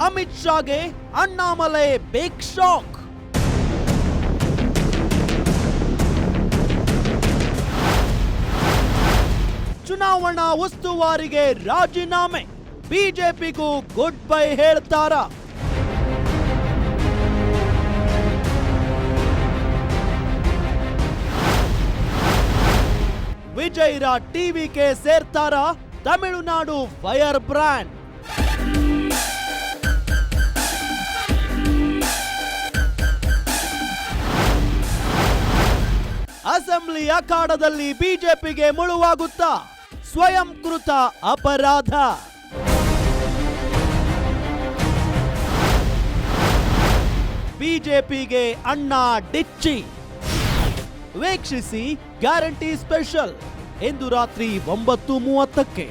ಅಮಿತ್ ಶಾಗೆ Annamalai big shock. ಚುನಾವಣಾ ಉಸ್ತುವಾರಿಗೆ ರಾಜೀನಾಮೆ, ಬಿಜೆಪಿಗೂ ಗುಡ್ ಬೈ ಹೇಳ್ತಾರಾ? ವಿಜಯ್ರ ಟಿವಿಗೆ ಸೇರ್ತಾರ ತಮಿಳುನಾಡು ಫೈರ್ ಬ್ರ್ಯಾಂಡ್. ಅಸೆಂಬ್ಲಿ ಅಖಾಡದಲ್ಲಿ ಬಿಜೆಪಿಗೆ ಮುಳುವಾಗುತ್ತಾ ಸ್ವಯಂ ಕೃತ ಅಪರಾಧ. ಬಿಜೆಪಿಗೆ ಅಣ್ಣಾ ಡಿಚ್ಚಿ. ವೀಕ್ಷಿಸಿ ಗ್ಯಾರಂಟಿ ಸ್ಪೆಷಲ್ ಇಂದು ರಾತ್ರಿ 9:30ಕ್ಕೆ.